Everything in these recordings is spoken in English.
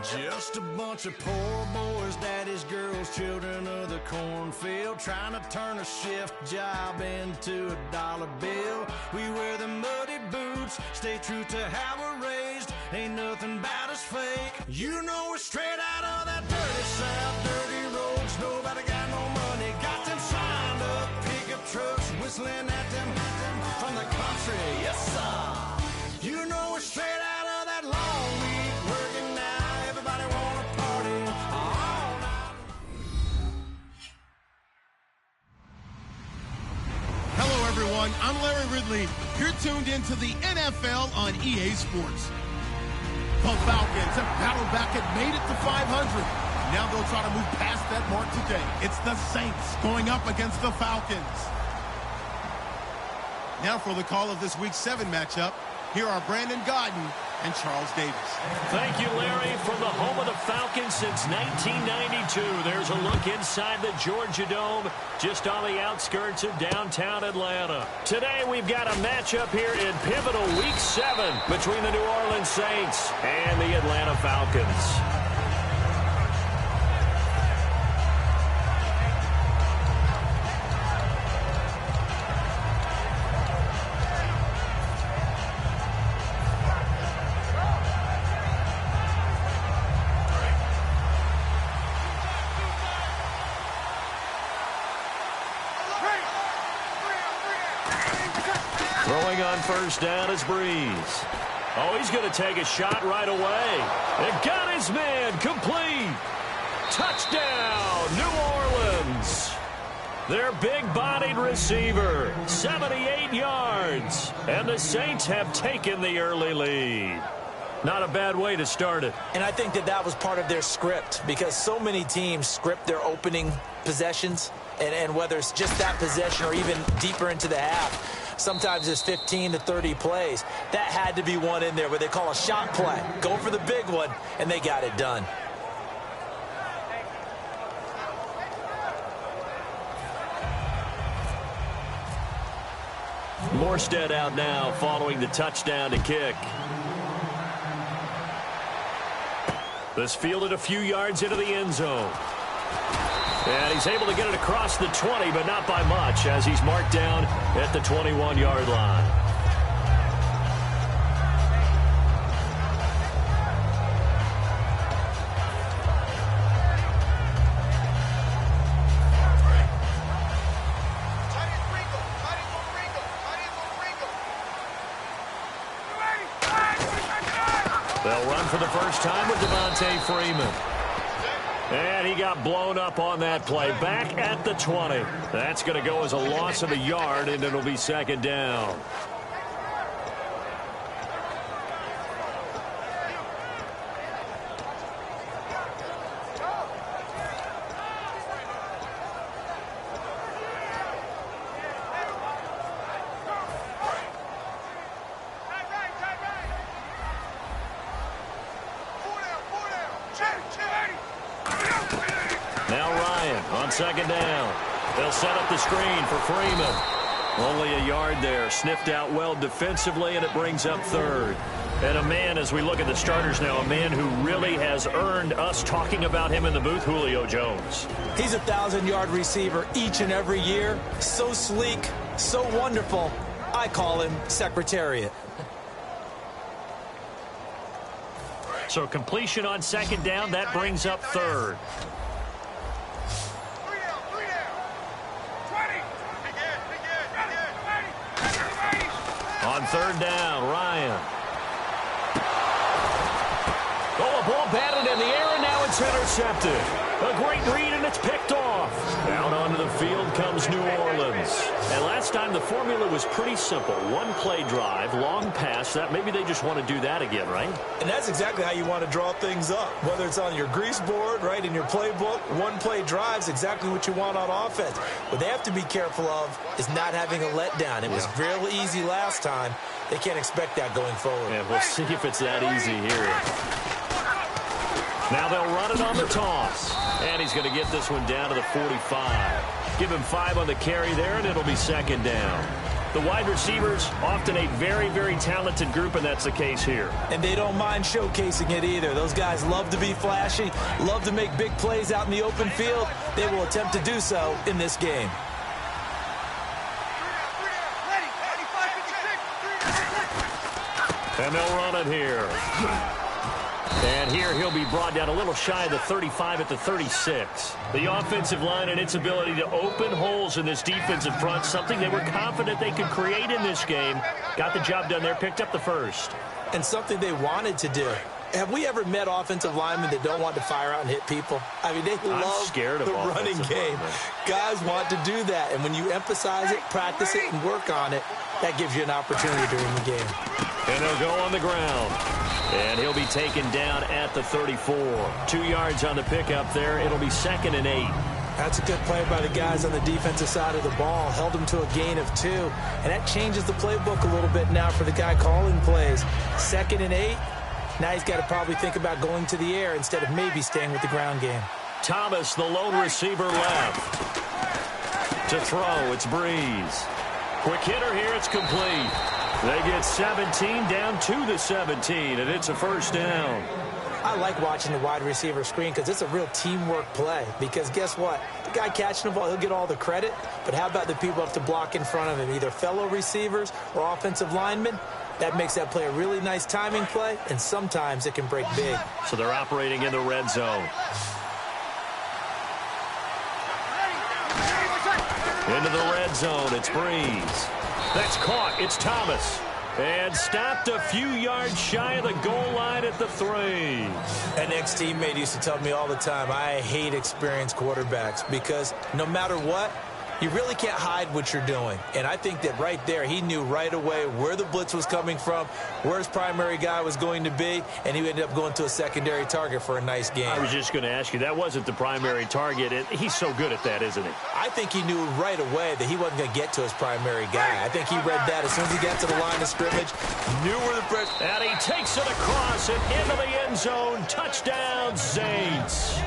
Just a bunch of poor boys, daddy's girls, children of the cornfield, trying to turn a shift job into a dollar bill. We wear the muddy boots, stay true to how we're raised. Ain't nothing about us fake. You know we're straight out of that dirty south, dirty roads. Nobody got no money, got them signed up pickup trucks, whistling at them from the country. Yes, sir. You know we're straight out of that long week working now. Everybody wanna party all night. Hello, everyone. I'm Larry Ridley. You're tuned into the NFL on EA Sports. The Falcons have battled back and made it to 500. Now they'll try to move past that mark today. It's the Saints going up against the Falcons. Now for the call of this Week 7 matchup, here are Brandon Godden and Charles Davis. Thank you, Larry. From the home of the Falcons since 1992, there's a look inside the Georgia Dome, just on the outskirts of downtown Atlanta. Today, we've got a matchup here in pivotal Week 7 between the New Orleans Saints and the Atlanta Falcons. Throwing on first down is Breeze. Oh, he's going to take a shot right away. And got his man complete. Touchdown, New Orleans. Their big-bodied receiver, 78 yards. And the Saints have taken the early lead. Not a bad way to start it. And I think that was part of their script, because so many teams script their opening possessions, and whether it's just that possession or even deeper into the half, sometimes it's 15 to 30 plays. That had to be one in there where they call a shot play. Go for the big one, and they got it done. Morstead out now following the touchdown to kick. This fielded a few yards into the end zone. And he's able to get it across the 20, but not by much, as he's marked down at the 21-yard line. They'll run for the first time with Devontae Freeman. And he got blown up on that play. Back at the 20. That's going to go as a loss of a yard, and it'll be second down. Now Ryan on second down. They'll set up the screen for Freeman. Only a yard there. Sniffed out well defensively, and it brings up third. And a man, as we look at the starters now, a man who really has earned us talking about him in the booth, Julio Jones. He's a 1,000-yard receiver each and every year. So sleek, so wonderful. I call him Secretariat. So completion on second down, that brings up third. On third down, Ryan. Oh, a ball batted in the air, and now it's intercepted. A great read, and it's picked off. Down onto the field comes New Orleans. And last time the formula was pretty simple. One play drive, long pass. That maybe they just want to do that again, right? And that's exactly how you want to draw things up. Whether it's on your grease board, right, in your playbook, one play drive is exactly what you want on offense. What they have to be careful of is not having a letdown. It was real easy last time. They can't expect that going forward. And we'll see if it's that easy here. Now they'll run it on the toss. And he's going to get this one down to the 45. Give him 5 on the carry there, and it'll be second down. The wide receivers, often a very, very talented group, and that's the case here. And they don't mind showcasing it either. Those guys love to be flashy, love to make big plays out in the open field. They will attempt to do so in this game. And they'll run it here. And here he'll be brought down a little shy of the 35 at the 36. The offensive line and its ability to open holes in this defensive front, something they were confident they could create in this game. Got the job done there, picked up the first. And something they wanted to do. Have we ever met offensive linemen that don't want to fire out and hit people? I mean, they love the running game. Guys want to do that. And when you emphasize it, practice it, and work on it, that gives you an opportunity during the game. And they'll go on the ground. And he'll be taken down at the 34. 2 yards on the pickup there. It'll be 2nd and 8. That's a good play by the guys on the defensive side of the ball. Held him to a gain of 2. And that changes the playbook a little bit now for the guy calling plays. 2nd and 8. Now he's got to probably think about going to the air instead of maybe staying with the ground game. Thomas, the lone receiver left. To throw, it's Breeze. Quick hitter here, it's complete. They get 17 down to the 17, and it's a first down. I like watching the wide receiver screen because it's a real teamwork play. Because guess what? The guy catching the ball, he'll get all the credit. But how about the people up to block in front of him, either fellow receivers or offensive linemen? That makes that play a really nice timing play, and sometimes it can break big. So they're operating in the red zone. Into the red zone, it's Breeze. That's caught, it's Thomas. And stopped a few yards shy of the goal line at the 3. An ex-teammate used to tell me all the time, I hate experienced quarterbacks because no matter what, you really can't hide what you're doing. And I think that right there, he knew right away where the blitz was coming from, where his primary guy was going to be, and he ended up going to a secondary target for a nice game. I was just going to ask you, that wasn't the primary target. He's so good at that, isn't he? I think he knew right away that he wasn't going to get to his primary guy. I think he read that as soon as he got to the line of scrimmage, knew where the pressure. And he takes it across and into the end zone. Touchdown, Saints.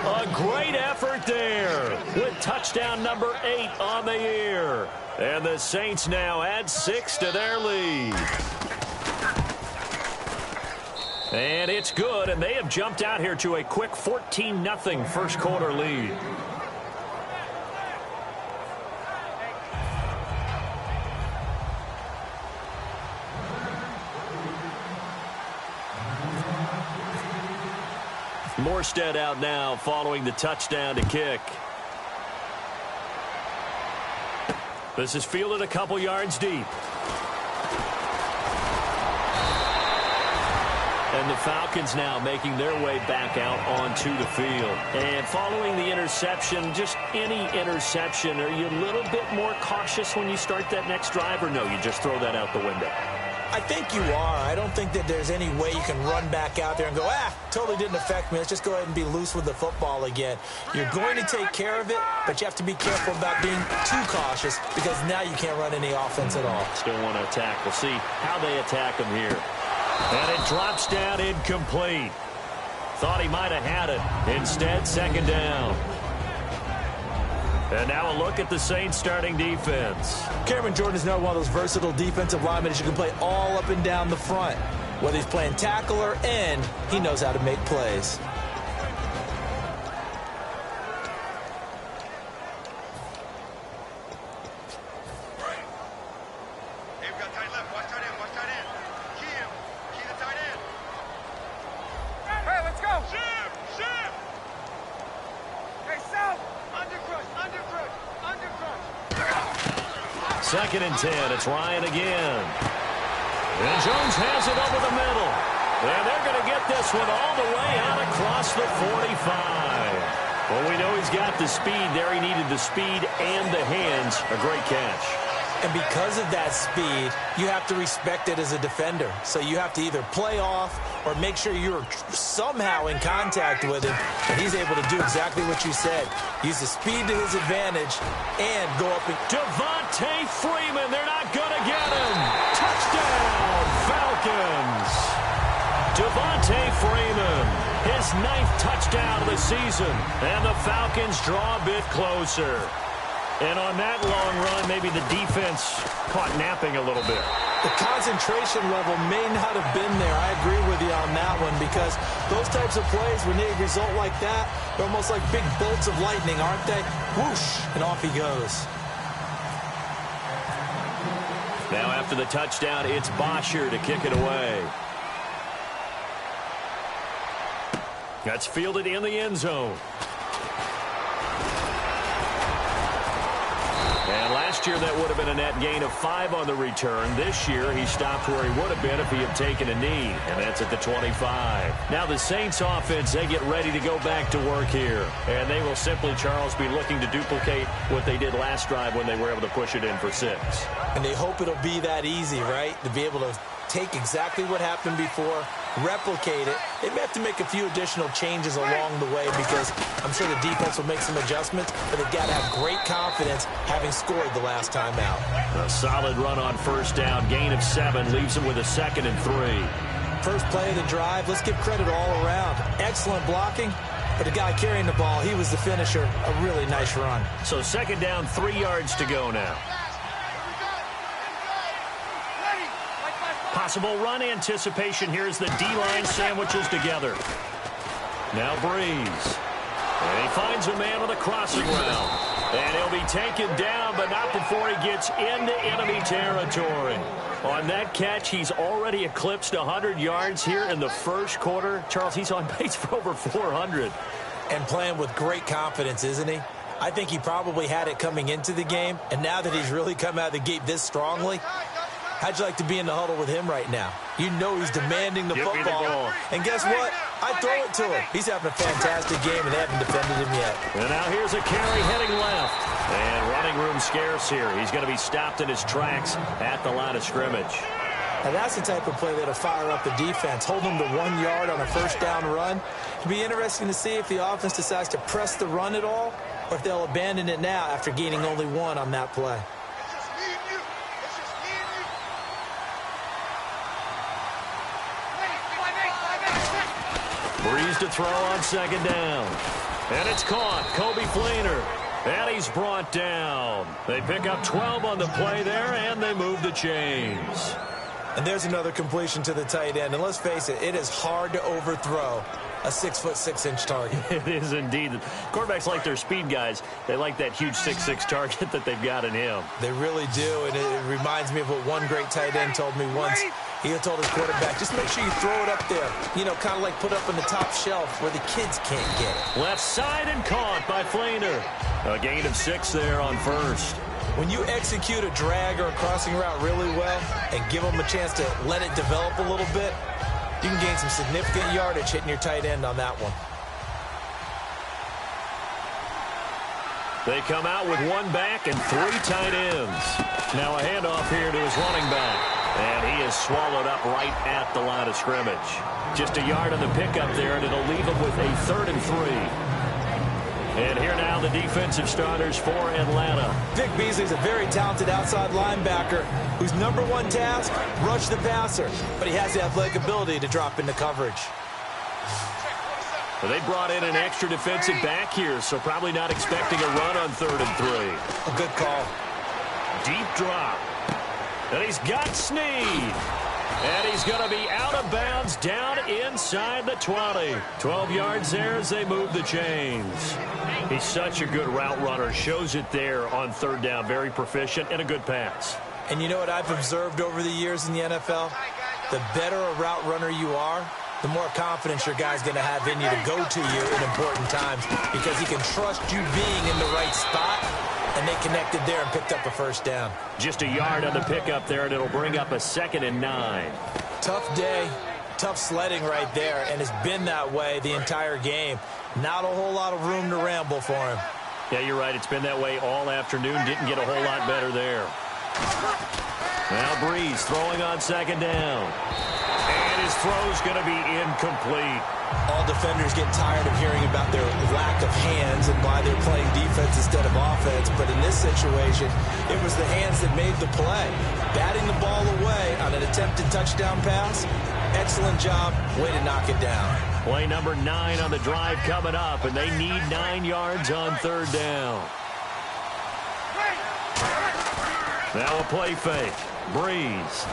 A great effort there with touchdown number 8 on the year. And the Saints now add 6 to their lead. And it's good, and they have jumped out here to a quick 14-0 first quarter lead. Morstead out now following the touchdown to kick. This is fielded a couple yards deep. And the Falcons now making their way back out onto the field. And following the interception, just any interception, are you a little bit more cautious when you start that next drive, or no, you just throw that out the window? I think you are. I don't think that there's any way you can run back out there and go, totally didn't affect me. Let's just go ahead and be loose with the football again. You're going to take care of it, but you have to be careful about being too cautious because now you can't run any offense at all. Still want to attack. We'll see how they attack him here. And it drops down incomplete. Thought he might have had it. Instead, second down. And now a look at the Saints starting defense. Cameron Jordan is now one of those versatile defensive linemen that you can play all up and down the front. Whether he's playing tackle or end, he knows how to make plays. Second and 10. It's Ryan again. And Jones has it over the middle. And they're going to get this one all the way out across the 45. Well, we know he's got the speed there. He needed the speed and the hands. A great catch. And because of that speed, you have to respect it as a defender. So you have to either play off or make sure you're somehow in contact with him. And he's able to do exactly what you said. Use the speed to his advantage and go up and... Devontae Freeman, they're not going to get him. Touchdown, Falcons. Devontae Freeman, his 9th touchdown of the season. And the Falcons draw a bit closer. And on that long run, maybe the defense caught napping a little bit. The concentration level may not have been there. I agree with you on that one, because those types of plays, when they result like that, they're almost like big bolts of lightning, aren't they? Whoosh, and off he goes. Now after the touchdown, it's Bosher to kick it away. That's fielded in the end zone. And last year, that would have been a net gain of 5 on the return. This year, he stopped where he would have been if he had taken a knee, and that's at the 25. Now the Saints offense, they get ready to go back to work here. And they will simply, Charles, be looking to duplicate what they did last drive when they were able to push it in for 6. And they hope it'll be that easy, right? To be able to take exactly what happened before, replicate it. They may have to make a few additional changes along the way, because I'm sure the defense will make some adjustments, but they've got to have great confidence having scored the last time out. A solid run on first down, gain of 7, leaves them with a 2nd and 3. First play of the drive, let's give credit all around. Excellent blocking, but the guy carrying the ball, he was the finisher. A really nice run. So 2nd down, 3 yards to go now. Possible run anticipation. Here's the D-line sandwiches together. Now Breeze. And he finds a man on the crossing route. And he'll be taken down, but not before he gets into enemy territory. On that catch, he's already eclipsed 100 yards here in the first quarter. Charles, he's on pace for over 400. And playing with great confidence, isn't he? I think he probably had it coming into the game, and now that he's really come out of the gate this strongly, how'd you like to be in the huddle with him right now? You know he's demanding the football. And guess what? I throw it to him. He's having a fantastic game, and they haven't defended him yet. And now here's a carry heading left. And running room scarce here. He's going to be stopped in his tracks at the line of scrimmage. Now that's the type of play that'll fire up the defense. Hold them to 1 yard on a first down run. It'll be interesting to see if the offense decides to press the run at all, or if they'll abandon it now after gaining only 1 on that play. Breeze to throw on 2nd down. And it's caught. Kobe Fleener. And he's brought down. They pick up 12 on the play there, and they move the chains. And there's another completion to the tight end. And let's face it, it is hard to overthrow a 6'6" target. It is indeed. Quarterbacks like their speed guys. They like that huge 6'6" target that they've got in him. They really do, and it reminds me of what one great tight end told me once. He had told his quarterback, just make sure you throw it up there. You know, kind of like put up on the top shelf where the kids can't get it. Left side and caught by Fleener. A gain of 6 there on first. When you execute a drag or a crossing route really well and give them a chance to let it develop a little bit, you can gain some significant yardage hitting your tight end on that one. They come out with 1 back and 3 tight ends. Now a handoff here to his running back. And he is swallowed up right at the line of scrimmage. Just a yard on the pickup there, and it'll leave him with a 3rd and 3. And here now the defensive starters for Atlanta. Vic Beasley's a very talented outside linebacker whose #1 task, rush the passer. But he has the athletic ability to drop into coverage. Well, they brought in an extra defensive back here, so probably not expecting a run on 3rd and 3. A good call. Deep drop. And he's got Snead. And he's going to be out of bounds down inside the 20. 12 yards there as they move the chains. He's such a good route runner. Shows it there on 3rd down. Very proficient and a good pass. And you know what I've observed over the years in the NFL? The better a route runner you are, the more confidence your guy's going to have in you to go to you in important times, because he can trust you being in the right spot. And they connected there and picked up a first down. Just a yard on the pickup there, and it'll bring up a 2nd and 9. Tough day, tough sledding right there, and it's been that way the entire game. Not a whole lot of room to ramble for him. Yeah, you're right. It's been that way all afternoon. Didn't get a whole lot better there. Now Breeze throwing on 2nd down. And his throw's going to be incomplete. All defenders get tired of hearing about their lack of hands and why they're playing defense instead of offense. But in this situation, it was the hands that made the play. Batting the ball away on an attempted touchdown pass. Excellent job. Way to knock it down. Play number 9 on the drive coming up, and they need 9 yards on 3rd down. Now a play fake. Breeze.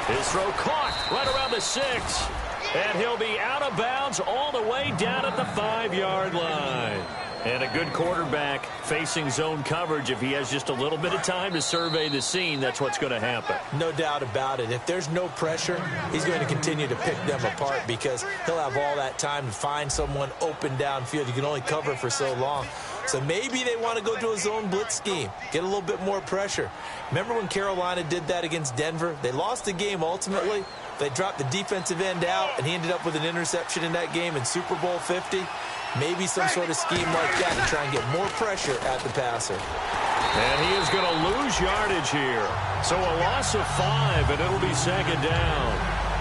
His throw caught right around the 6. And he'll be out of bounds all the way down at the 5-yard line. And a good quarterback facing zone coverage. If he has just a little bit of time to survey the scene, that's what's going to happen. No doubt about it. If there's no pressure, he's going to continue to pick them apart because he'll have all that time to find someone open downfield. You can only cover for so long. So maybe they want to go to a zone blitz scheme, get a little bit more pressure. Remember when Carolina did that against Denver? They lost the game ultimately. They dropped the defensive end out, and he ended up with an interception in that game in Super Bowl 50. Maybe some sort of scheme like that to try and get more pressure at the passer. And he is going to lose yardage here. So a loss of 5, and it'll be second down.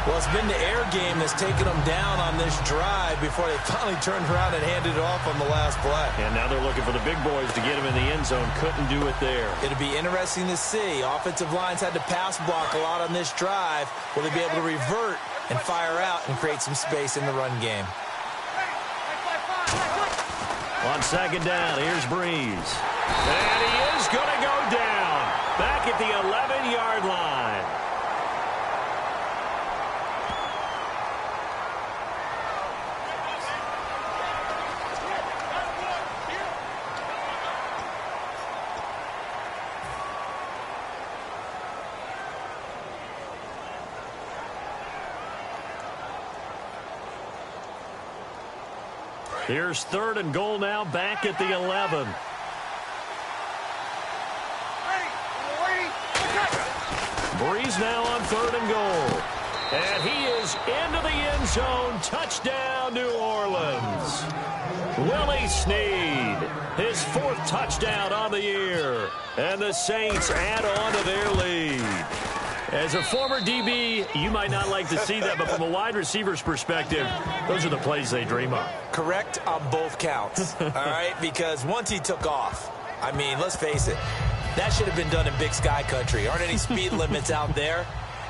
Well, it's been the air game that's taken them down on this drive before they finally turned around and handed it off on the last play. And now they're looking for the big boys to get him in the end zone. Couldn't do it there. It'll be interesting to see. Offensive lines had to pass block a lot on this drive. Will they be able to revert and fire out and create some space in the run game? On second down, here's Breeze. And he is going to go down back at the 11-yard line. Here's 3rd and goal now, back at the 11. Breeze now on 3rd and goal. And he is into the end zone. Touchdown, New Orleans. Willie Snead, his 4th touchdown on the year. And the Saints add on to their lead. As a former DB, you might not like to see that, but from a wide receiver's perspective, those are the plays they dream of. Correct on both counts, all right? Because once he took off, I mean, let's face it, that should have been done in Big Sky Country. Aren't any speed limits out there?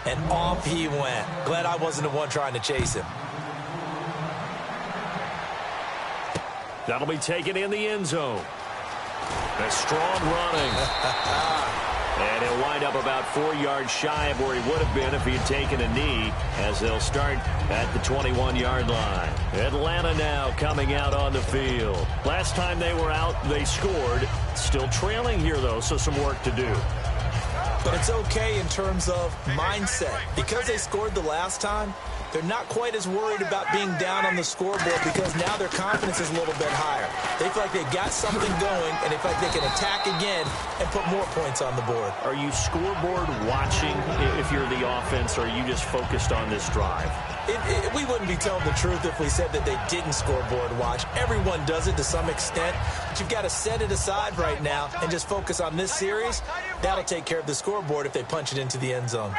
And off he went. Glad I wasn't the one trying to chase him. That'll be taken in the end zone. A strong running. And he'll wind up about 4 yards shy of where he would have been if he had taken a knee, as they'll start at the 21-yard line. Atlanta now coming out on the field. Last time they were out, they scored. Still trailing here, though, so some work to do. But it's okay in terms of mindset. Because they scored the last time, they're not quite as worried about being down on the scoreboard because now their confidence is a little bit higher. They feel like they've got something going, and they feel like they can attack again and put more points on the board. Are you scoreboard watching if you're the offense, or are you just focused on this drive? We wouldn't be telling the truth if we said that they didn't scoreboard watch. Everyone does it to some extent, but you've got to set it aside right now and just focus on this series. That'll take care of the scoreboard if they punch it into the end zone.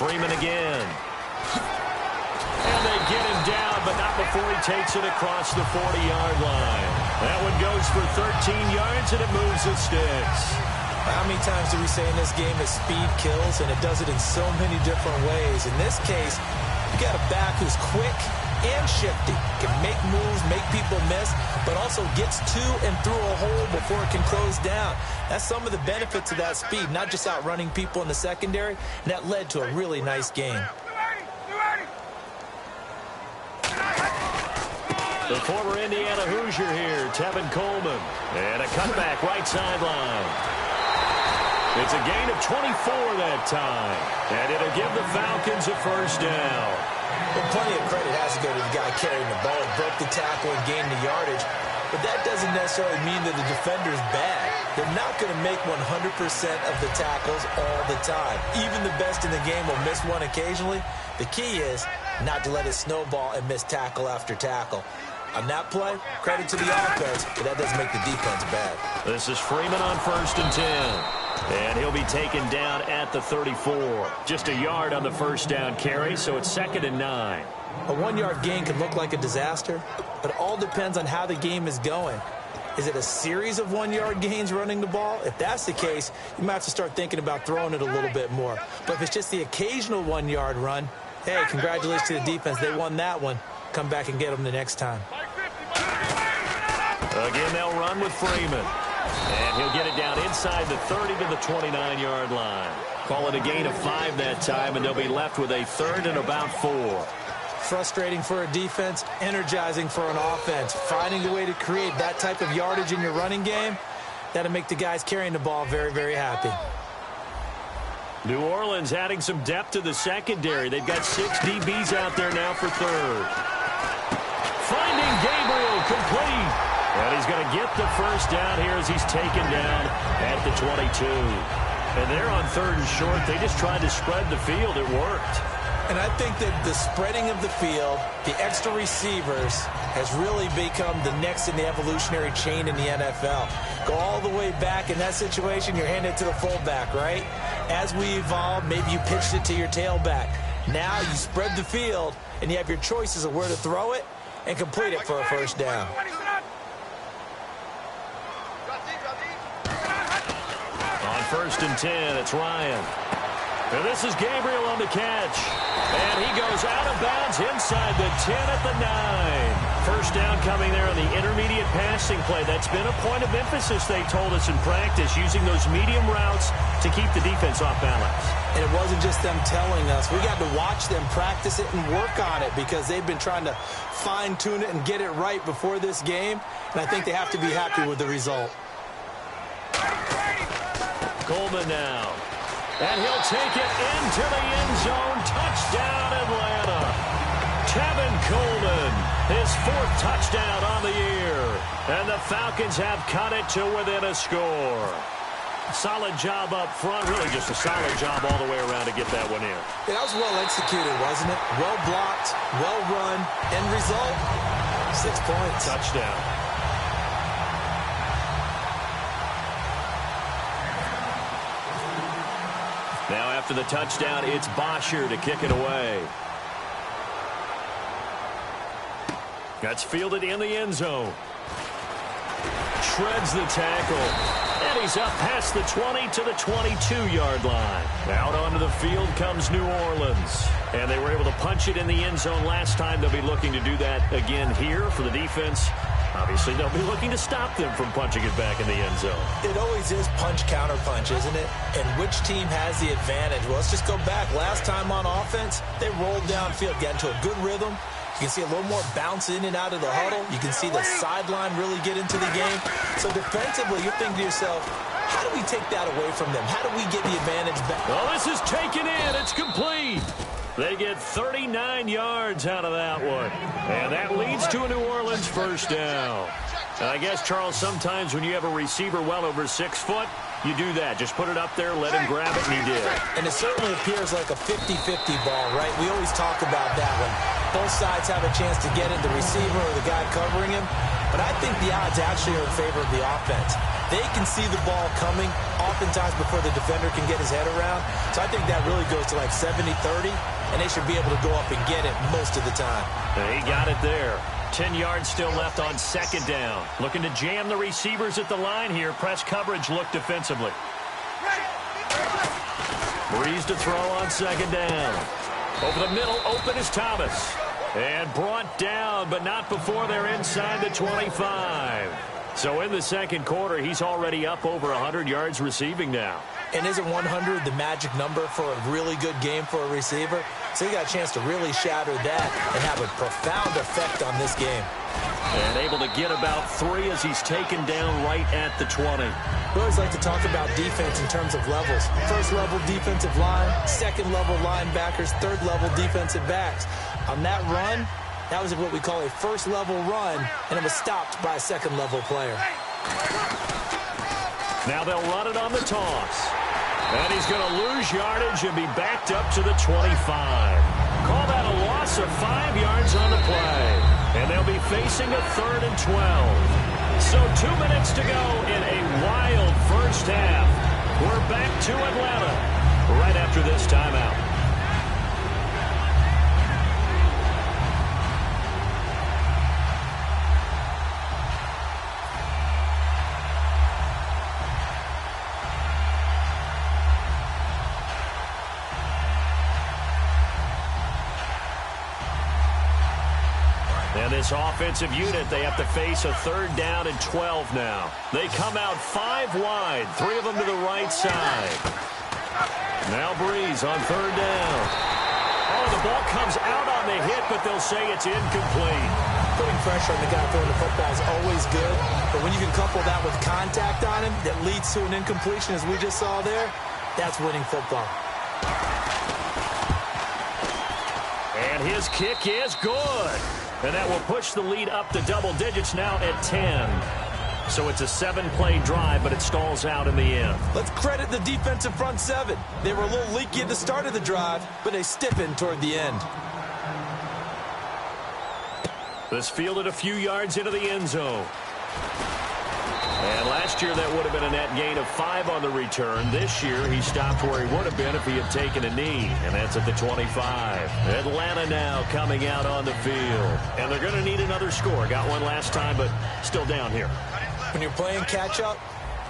Freeman again. And they get him down, but not before he takes it across the 40-yard line. That one goes for 13 yards, and it moves the sticks. How many times do we say in this game that speed kills, and it does it in so many different ways? In this case, you got a back who's quick and shifty, can make moves, make people miss, but also gets to and through a hole before it can close down. That's some of the benefits of that speed, not just outrunning people in the secondary, and that led to a really nice game. The former Indiana Hoosier here, Tevin Coleman, and a cutback right sideline. It's a gain of 24 that time, and it'll give the Falcons a first down. Well, plenty of credit has to go to the guy carrying the ball. He broke the tackle and gained the yardage. But that doesn't necessarily mean that the defender's bad. They're not going to make 100% of the tackles all the time. Even the best in the game will miss one occasionally. The key is not to let it snowball and miss tackle after tackle. On that play, credit to the offense, but that doesn't make the defense bad. This is Freeman on 1st and 10. And he'll be taken down at the 34. Just a yard on the first down carry, so it's 2nd and 9. A 1-yard gain can look like a disaster, but it all depends on how the game is going. Is it a series of 1-yard gains running the ball? If that's the case, you might have to start thinking about throwing it a little bit more. But if it's just the occasional 1-yard run, hey, congratulations to the defense. They won that one. Come back and get them the next time. Again, they'll run with Freeman. And he'll get it down inside the 30 to the 29-yard line. Call it a gain of 5 that time, and they'll be left with a 3rd and about 4. Frustrating for a defense, energizing for an offense. Finding a way to create that type of yardage in your running game, that'll make the guys carrying the ball very, very happy. New Orleans adding some depth to the secondary. They've got 6 DBs out there now for 3rd. Finding Gabriel, complete. And he's going to get the first down here as he's taken down at the 22. And they're on 3rd and short. They just tried to spread the field. It worked. And I think that the spreading of the field, the extra receivers, has really become the next in the evolutionary chain in the NFL. Go all the way back in that situation, you're handed it to the fullback, right? As we evolve, maybe you pitched it to your tailback. Now you spread the field, and you have your choices of where to throw it and complete it for a first down. On 1st and 10, it's Ryan. And this is Gabriel on the catch. And he goes out of bounds inside the 10 at the 9. First down coming there on the intermediate passing play. That's been a point of emphasis, they told us in practice, using those medium routes to keep the defense off balance. And it wasn't just them telling us. We got to watch them practice it and work on it because they've been trying to fine-tune it and get it right before this game. And I think they have to be happy with the result. Coleman now. And he'll take it into the end zone. Touchdown, Atlanta. Tevin Coleman, his 4th touchdown on the year. And the Falcons have cut it to within a score. Solid job up front. Really just a solid job all the way around to get that one in. Yeah, that was well executed, wasn't it? Well blocked, well run. End result, 6 points. Touchdown. Now after the touchdown, it's Bosher to kick it away. That's fielded in the end zone. Shreds the tackle. And he's up past the 20 to the 22-yard line. Out onto the field comes New Orleans. And they were able to punch it in the end zone last time. They'll be looking to do that again here for the defense. Obviously, they'll be looking to stop them from punching it back in the end zone. It always is punch-counter-punch, isn't it? And which team has the advantage? Well, let's just go back. Last time on offense, they rolled downfield, got into a good rhythm. You can see a little more bounce in and out of the huddle. You can see the sideline really get into the game. So defensively, you're thinking to yourself, how do we take that away from them? How do we get the advantage back? Well, this is taken in. It's complete. They get 39 yards out of that one. And that leads to a New Orleans first down. And I guess, Charles, sometimes when you have a receiver well over 6 foot, you do that. Just put it up there, let him grab it, and he did. And it certainly appears like a 50-50 ball, right? We always talk about that one. Both sides have a chance to get it, the receiver or the guy covering him. But I think the odds actually are in favor of the offense. They can see the ball coming oftentimes before the defender can get his head around. So I think that really goes to like 70-30, and they should be able to go up and get it most of the time. And he got it there. 10 yards still left on 2nd down. Looking to jam the receivers at the line here. Press coverage look defensively. Breeze to throw on 2nd down. Over the middle, open is Thomas. And brought down, but not before they're inside the 25. So in the 2nd quarter, he's already up over 100 yards receiving now. And isn't 100 the magic number for a really good game for a receiver? So he got a chance to really shatter that and have a profound effect on this game. And able to get about 3 as he's taken down right at the 20. We always like to talk about defense in terms of levels. 1st level defensive line, 2nd level linebackers, 3rd level defensive backs. On that run, that was what we call a 1st level run, and it was stopped by a 2nd level player. Now they'll run it on the toss. And he's going to lose yardage and be backed up to the 25. Call that a loss of 5 yards on the play. And they'll be facing a 3rd and 12. So 2 minutes to go in a wild first half. We're back to Atlanta right after this timeout. this offensive unit, they have to face a 3rd down and 12 now. They come out 5 wide, 3 of them to the right side. Now Breeze on 3rd down. Oh, the ball comes out on the hit, but they'll say it's incomplete. Putting pressure on the guy throwing the football is always good, but when you can couple that with contact on him that leads to an incompletion, as we just saw there, that's winning football. And his kick is good. And that will push the lead up to double digits now at 10. So it's a 7-play drive, but it stalls out in the end. Let's credit the defensive front 7. They were a little leaky at the start of the drive, but they stiffened toward the end. This fielded a few yards into the end zone. And last year that would have been a net gain of 5 on the return. This year he stopped where he would have been if he had taken a knee, and that's at the 25. Atlanta now coming out on the field. And they're going to need another score. Got one last time, but still down here. When you're playing catch-up,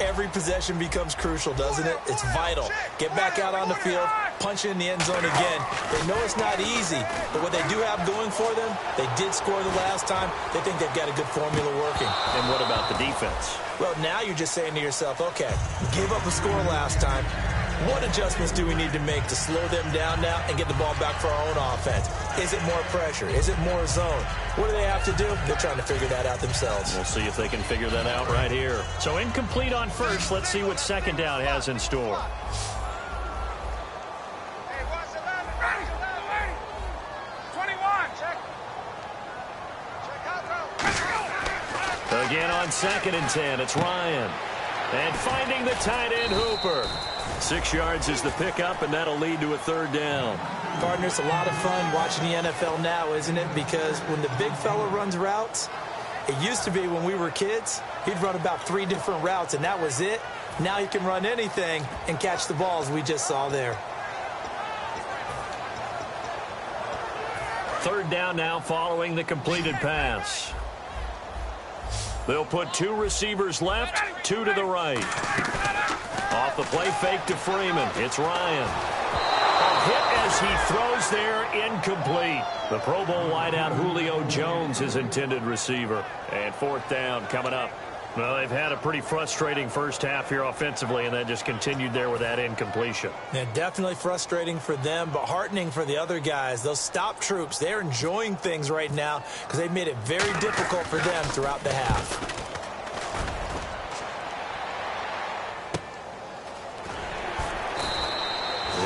every possession becomes crucial, doesn't it? It's vital. Get back out on the field, punch it in the end zone again. They know it's not easy, but what they do have going for them, they did score the last time. They think they've got a good formula working. And what about the defense? Well, now you're just saying to yourself, okay, gave up a score last time. What adjustments do we need to make to slow them down now and get the ball back for our own offense? Is it more pressure? Is it more zone? What do they have to do? They're trying to figure that out themselves. We'll see if they can figure that out right here. So incomplete on first. Let's see what 2nd down has in store. Again on 2nd and 10, it's Ryan. And finding the tight end Hooper. 6 yards is the pickup, and that'll lead to a 3rd down. Partner, it's a lot of fun watching the NFL now, isn't it? Because when the big fella runs routes, it used to be when we were kids, he'd run about 3 different routes, and that was it. Now he can run anything and catch the balls we just saw there. 3rd down now following the completed pass. They'll put 2 receivers left, 2 to the right. Off the play fake to Freeman. It's Ryan. A hit as he throws there, incomplete. The Pro Bowl wideout Julio Jones, his intended receiver. And 4th down coming up. Well, they've had a pretty frustrating first half here offensively, and that just continued there with that incompletion. Yeah, definitely frustrating for them, but heartening for the other guys. Those stop troops, they're enjoying things right now because they've made it very difficult for them throughout the half.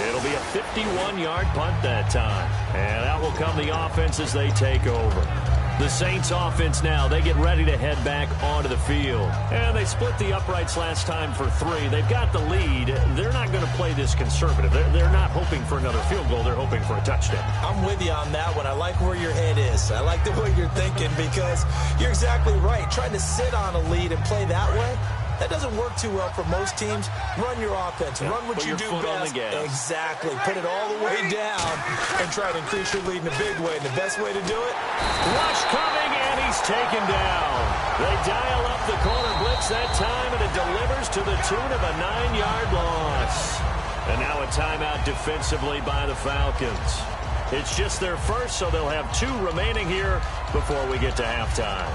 It'll be a 51-yard punt that time. And out will come the offense as they take over. The Saints offense now, they get ready to head back onto the field. And they split the uprights last time for 3. They've got the lead. They're not going to play this conservative. They're not hoping for another field goal. They're hoping for a touchdown. I'm with you on that one. I like where your head is. I like the way you're thinking because you're exactly right. Trying to sit on a lead and play that way, that doesn't work too well for most teams. Run your offense. Run what you do best. Exactly. Put it all the way down and try to increase your lead in a big way. And the best way to do it? Rush coming, and he's taken down. They dial up the corner blitz that time, and it delivers to the tune of a 9-yard loss. And now a timeout defensively by the Falcons. It's just their first, so they'll have 2 remaining here before we get to halftime.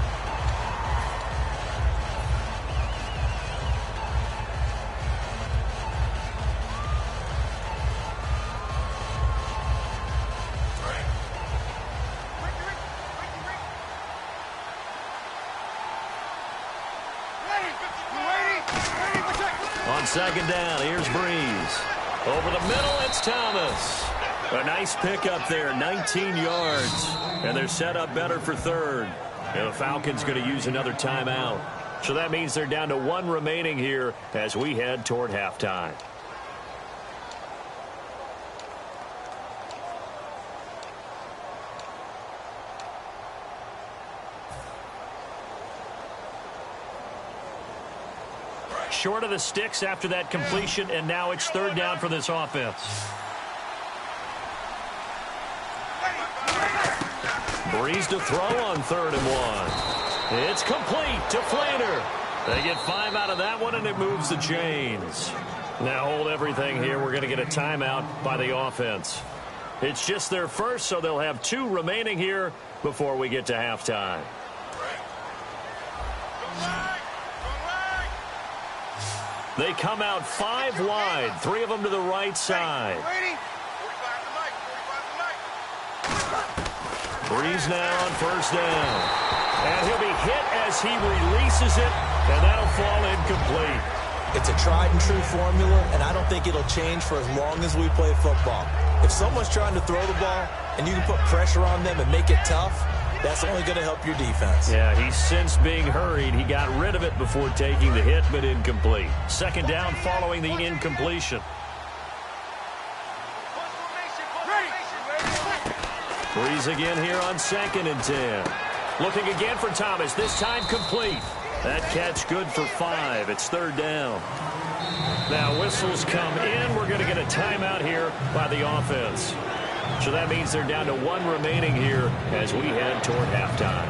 On 2nd down, here's Breeze. Over the middle, it's Thomas. A nice pickup there, 19 yards. And they're set up better for 3rd. And the Falcons going to use another timeout. So that means they're down to 1 remaining here as we head toward halftime. Short of the sticks after that completion, and now it's 3rd down for this offense. Breeze to throw on 3rd and 1. It's complete to Flater. They get 5 out of that one, and it moves the chains. Now hold everything here. We're going to get a timeout by the offense. It's just their first, so they'll have 2 remaining here before we get to halftime. They come out 5 wide, 3 of them to the right side. Breeze now on first down. And he'll be hit as he releases it, and that'll fall incomplete. It's a tried-and-true formula, and I don't think it'll change for as long as we play football. If someone's trying to throw the ball and you can put pressure on them and make it tough, that's only going to help your defense. Yeah, he's since being hurried. He got rid of it before taking the hit, but incomplete. Second down following the incompletion. Breeze again here on 2nd and 10. Looking again for Thomas, this time complete. That catch good for 5. It's 3rd down. Now whistles come in. We're going to get a timeout here by the offense. So that means they're down to 1 remaining here as we head toward halftime.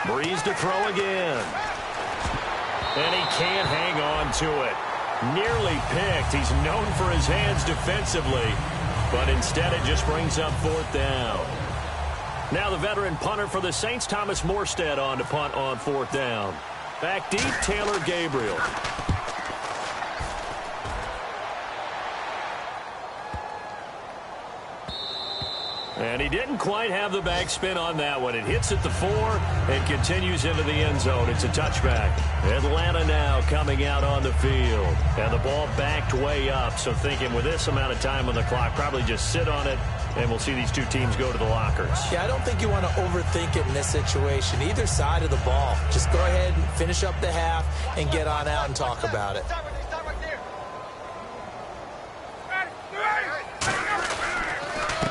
Breeze to throw again. And he can't hang on to it. Nearly picked. He's known for his hands defensively, but instead it just brings up 4th down. Now the veteran punter for the Saints, Thomas Morstead, on to punt on 4th down. Back deep, Taylor Gabriel. And he didn't quite have the backspin on that one. It hits at the 4 and continues into the end zone. It's a touchback. Atlanta now coming out on the field. And the ball backed way up. So thinking with this amount of time on the clock, probably just sit on it, and we'll see these two teams go to the lockers. Yeah, I don't think you want to overthink it in this situation. Either side of the ball. Just go ahead and finish up the half and get on out and talk about it.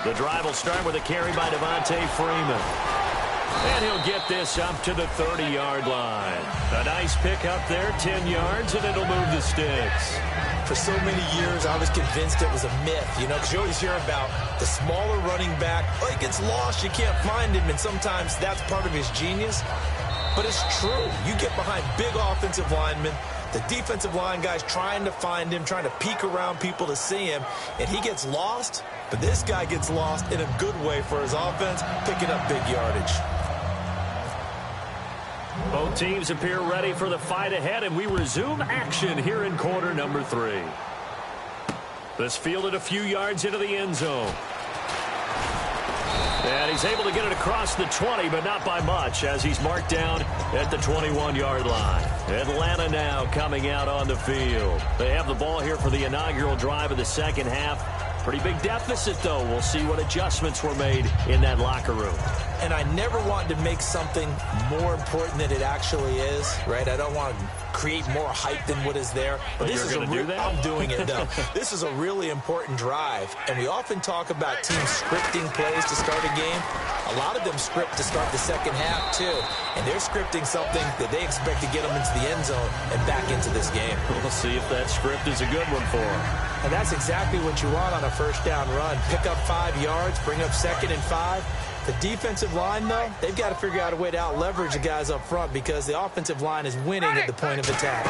The drive will start with a carry by Devontae Freeman. And he'll get this up to the 30-yard line. A nice pick up there, 10 yards, and it'll move the sticks. For so many years, I was convinced it was a myth, because you always hear about the smaller running back. Oh, he gets lost, you can't find him, and sometimes that's part of his genius. But it's true. You get behind big offensive linemen, the defensive line guys trying to find him, trying to peek around people to see him, and he gets lost. But this guy gets lost in a good way for his offense, picking up big yardage. Both teams appear ready for the fight ahead, and we resume action here in quarter number 3. This fielded a few yards into the end zone. And he's able to get it across the 20, but not by much, as he's marked down at the 21-yard line. Atlanta now coming out on the field. They have the ball here for the inaugural drive of the second half. Pretty big deficit, though. We'll see what adjustments were made in that locker room. And I never want to make something more important than it actually is, right? I don't want to create more hype than what is there. But this is do that? I'm doing it, though. This is a really important drive, and we often talk about teams scripting plays to start a game. A lot of them script to start the second half, too. And they're scripting something that they expect to get them into the end zone and back into this game. We'll see if that script is a good one for them. And that's exactly what you want on a first down run. Pick up 5 yards, bring up 2nd and 5. The defensive line, though, they've got to figure out a way to out-leverage the guys up front because the offensive line is winning at the point of attack.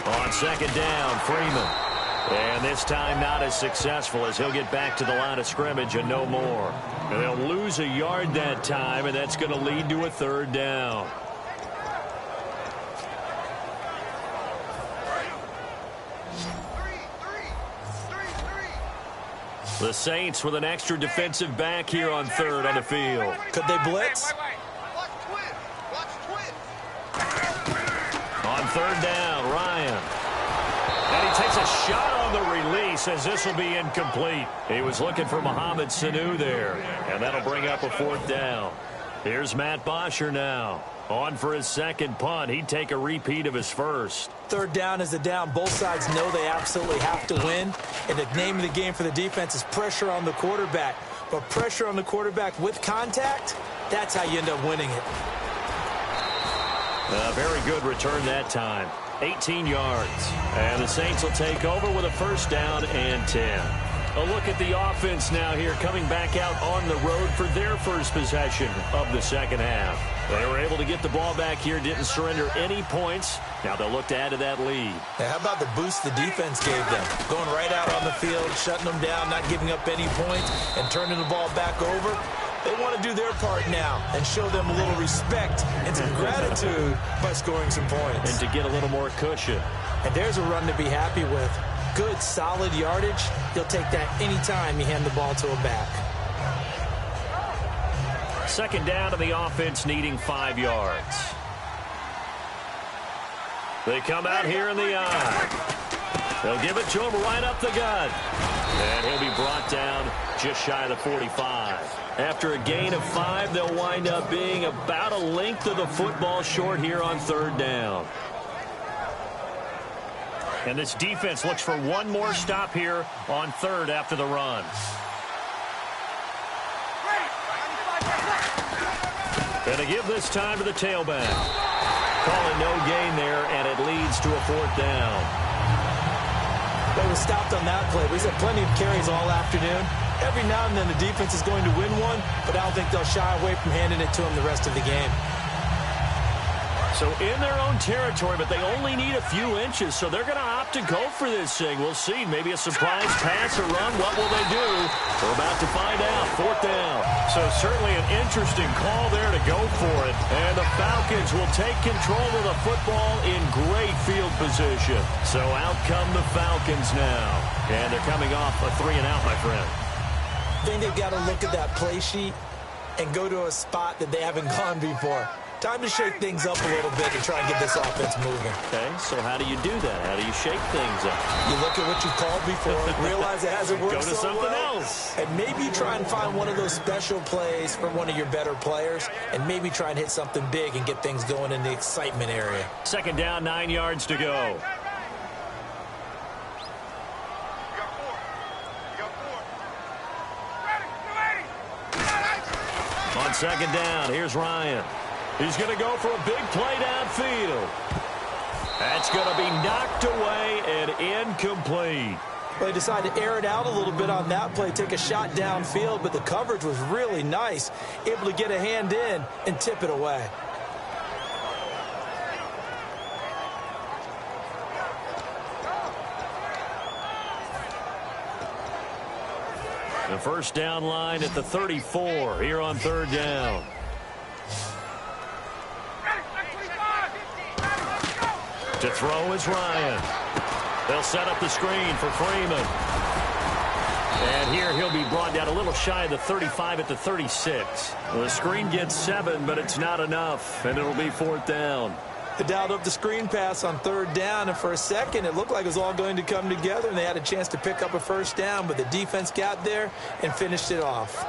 On 2nd down, Freeman. And this time not as successful as he'll get back to the line of scrimmage and no more. And they'll lose a yard that time, and that's going to lead to a 3rd down. The Saints with an extra defensive back here on 3rd on the field. Could they blitz? On 3rd down, Ryan. And he takes a shot on the release as this will be incomplete. He was looking for Mohamed Sanu there, and that'll bring up a 4th down. Here's Matt Bosher now. On for his second punt. He'd take a repeat of his first. 3rd down is a down. Both sides know they absolutely have to win. And the name of the game for the defense is pressure on the quarterback. But pressure on the quarterback with contact, that's how you end up winning it. A very good return that time. 18 yards. And the Saints will take over with a 1st down and 10. A look at the offense now here, coming back out on the road for their first possession of the second half. They were able to get the ball back here, didn't surrender any points. Now they'll look to add to that lead. Hey, how about the boost the defense gave them? Going right out on the field, shutting them down, not giving up any points, and turning the ball back over. They want to do their part now and show them a little respect and some gratitude by scoring some points. And to get a little more cushion. And there's a run to be happy with. Good, solid yardage. You'll take that anytime you hand the ball to a back. Second down to the offense, needing 5 yards. They come out here in the eye. They'll give it to him right up the gut. And he'll be brought down just shy of the 45. After a gain of 5, they'll wind up being about a length of the football short here on third down. And this defense looks for one more stop here on third after the run. And to give this time to the tailback. Calling no gain there, and it leads to a fourth down. They were stopped on that play. We've had plenty of carries all afternoon. Every now and then the defense is going to win one, but I don't think they'll shy away from handing it to them the rest of the game. So in their own territory, but they only need a few inches, so they're going to opt to go for this thing. We'll see. Maybe a surprise pass or run. What will they do? We're about to find out. Fourth down. So certainly an interesting call there to go for it. And the Falcons will take control of the football in great field position. So out come the Falcons now. And they're coming off a 3-and-out, my friend. I think they've got to look at that play sheet and go to a spot that they haven't gone before. Time to shake things up a little bit and try and get this offense moving. Okay, so how do you do that? How do you shake things up? You look at what you've called before, realize it hasn't worked Go to so something well, else. and maybe try and find one of those special plays from one of your better players, and maybe try and hit something big and get things going in the excitement area. Second down, 9 yards to go. On second down, here's Ryan. He's going to go for a big play downfield. That's going to be knocked away and incomplete. Well, they decided to air it out a little bit on that play, take a shot downfield, but the coverage was really nice. Able to get a hand in and tip it away. The first down line at the 34 here on third down. To throw is Ryan. They'll set up the screen for Freeman. And here he'll be brought down a little shy of the 35 at the 36. The screen gets 7, but it's not enough, and it'll be fourth down. They dialed up the screen pass on third down, and for a second it looked like it was all going to come together, and they had a chance to pick up a first down, but the defense got there and finished it off.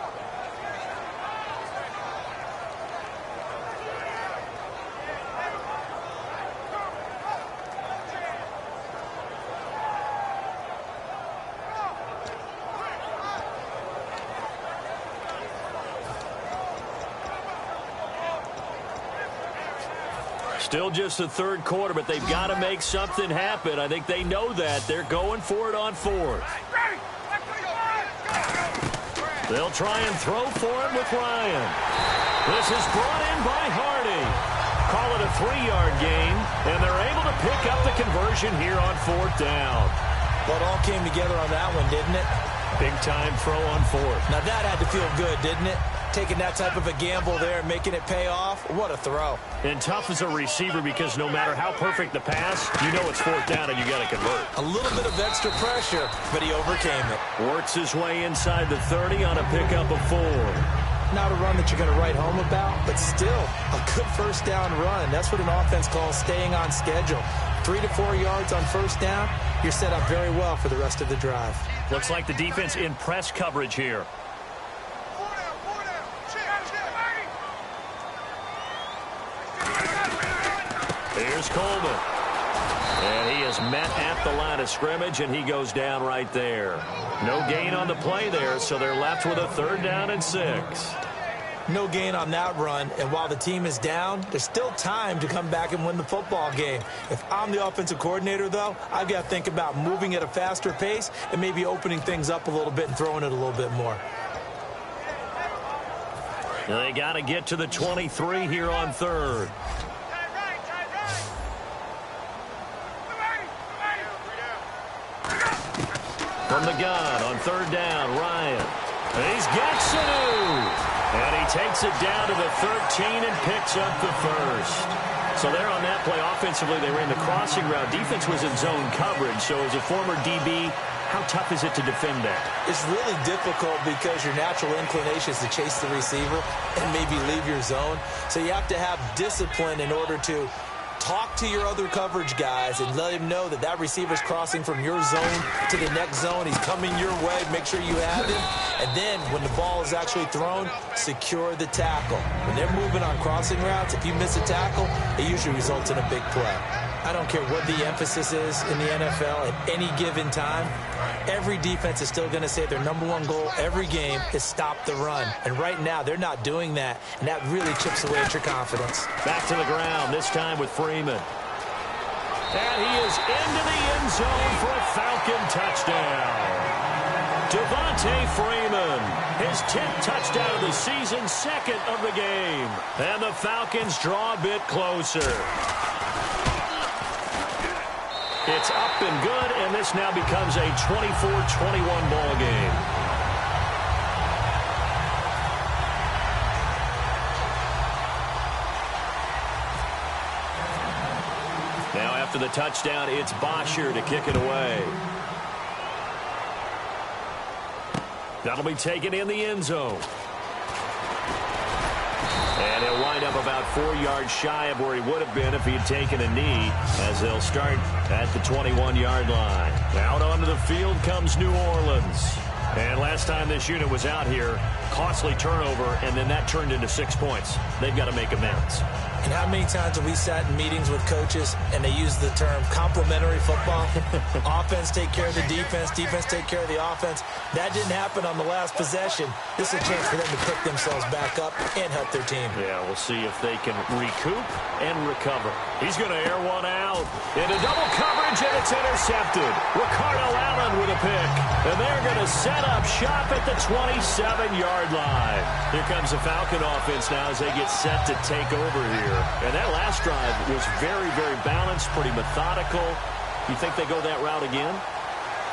Still just the third quarter, but they've got to make something happen. I think they know that. They're going for it on fourth. They'll try and throw for it with Ryan. This is brought in by Hardy. Call it a 3-yard gain, and they're able to pick up the conversion here on fourth down. Well, it all came together on that one, didn't it? Big-time throw on fourth. Now that had to feel good, didn't it? Taking that type of a gamble there and making it pay off. What a throw. And tough as a receiver because no matter how perfect the pass, you know it's fourth down and you got to convert. A little bit of extra pressure, but he overcame it. Works his way inside the 30 on a pickup of 4. Not a run that you're going to write home about, but still a good first down run. That's what an offense calls staying on schedule. 3 to 4 yards on first down, you're set up very well for the rest of the drive. Looks like the defense in press coverage here. Here's Coleman. And he is met at the line of scrimmage, and he goes down right there. No gain on the play there, so they're left with a third down and 6. No gain on that run, and while the team is down, there's still time to come back and win the football game. If I'm the offensive coordinator, though, I've got to think about moving at a faster pace and maybe opening things up a little bit and throwing it a little bit more. They got to get to the 23 here on third. From the gun on third down, Ryan. He's got Sanu. And he takes it down to the 13 and picks up the first. So there on that play, offensively, they ran the crossing route. Defense was in zone coverage. So as a former DB, how tough is it to defend that? It's really difficult because your natural inclination is to chase the receiver and maybe leave your zone. So you have to have discipline in order to talk to your other coverage guys and let him know that that receiver's crossing from your zone to the next zone. He's coming your way. Make sure you have him. And then when the ball is actually thrown, secure the tackle. When they're moving on crossing routes, if you miss a tackle, it usually results in a big play. I don't care what the emphasis is in the NFL at any given time. Every defense is still going to say their number one goal every game is stop the run. And right now, they're not doing that, and that really chips away at your confidence. Back to the ground, this time with Freeman. And he is into the end zone for a Falcon touchdown. Devontae Freeman, his 10th touchdown of the season, second of the game. And the Falcons draw a bit closer. It's up and good, and this now becomes a 24-21 ball game. Now after the touchdown, it's Bosher to kick it away. That'll be taken in the end zone. And he'll wind up about 4 yards shy of where he would have been if he had taken a knee, as they'll start at the 21-yard line. Out onto the field comes New Orleans. And last time this unit was out here, costly turnover, and then that turned into 6 points. They've got to make amends. And how many times have we sat in meetings with coaches and they use the term complementary football? Offense take care of the defense, defense take care of the offense. That didn't happen on the last possession. This is a chance for them to pick themselves back up and help their team. Yeah, we'll see if they can recoup and recover. He's going to air one out into double coverage, and it's intercepted. Ricardo Allen with a pick. And they're going to set up shop at the 27-yard line. Here comes the Falcon offense now as they get set to take over here. And that last drive was very, very balanced, pretty methodical. You think they go that route again?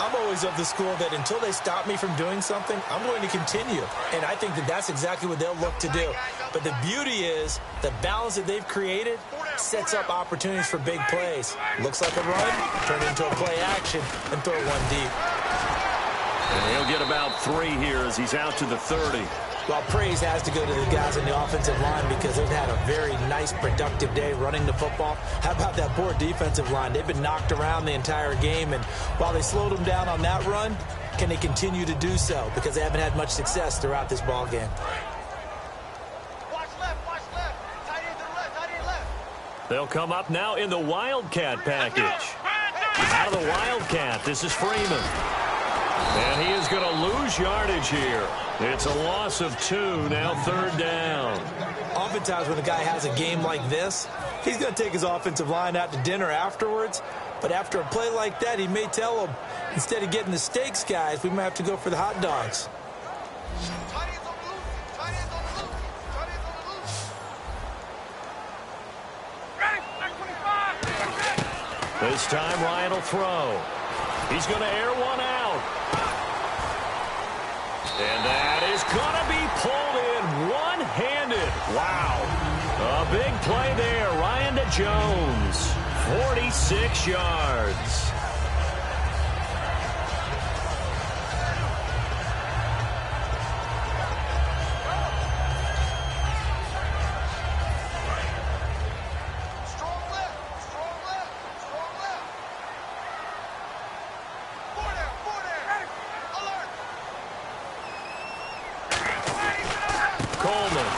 I'm always of the school that until they stop me from doing something, I'm going to continue. And I think that that's exactly what they'll look to do. But the beauty is the balance that they've created sets up opportunities for big plays. Looks like a run, turn into a play action, and throw one deep. And he'll get about 3 here as he's out to the 30. Well, praise has to go to the guys on the offensive line because they've had a very nice, productive day running the football. How about that poor defensive line? They've been knocked around the entire game, and while they slowed them down on that run, can they continue to do so? Because they haven't had much success throughout this ball game. Watch left. Tight end to the left, tight end left. They'll come up now in the Wildcat package. Out of the Wildcat, this is Freeman. And he is going to lose yardage here. It's a loss of 2, now third down. Oftentimes when a guy has a game like this, he's going to take his offensive line out to dinner afterwards. But after a play like that, he may tell them, instead of getting the steaks, guys, we might have to go for the hot dogs. Tight ends on the loose. Tight ends on the loose. Tight ends on the loose. Ready? 25. This time Ryan will throw. He's going to air one out. And that is going to be pulled in one-handed. Wow. A big play there. Ryan to Jones. 46 yards. Strong left. Four there. Alert. Coleman.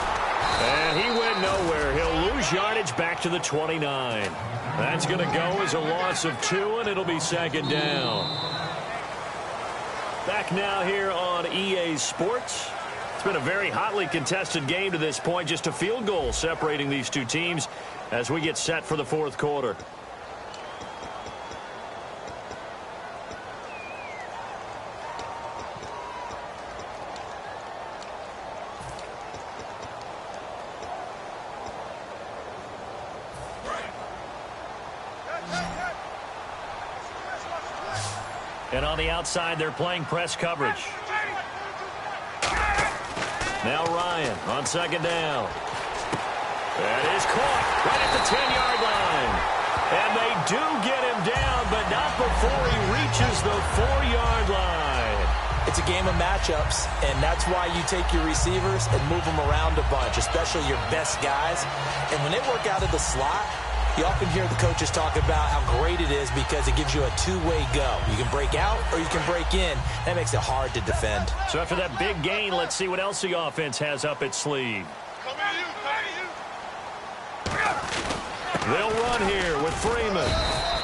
And he went nowhere. He'll lose yardage back to the 29. That's going to go as a loss of 2, and it'll be second down. Back now here on EA Sports. It's been a very hotly contested game to this point. Just a field goal separating these two teams as we get set for the fourth quarter. And on the outside, they're playing press coverage. Now Ryan on second down. That is caught right at the 10-yard line. And they do get him down, but not before he reaches the 4-yard line. It's a game of matchups, and that's why you take your receivers and move them around a bunch, especially your best guys. And when they work out of the slot, you often hear the coaches talk about how great it is because it gives you a two-way go. You can break out or you can break in. That makes it hard to defend. So after that big gain, let's see what else the offense has up its sleeve. They'll run here with Freeman.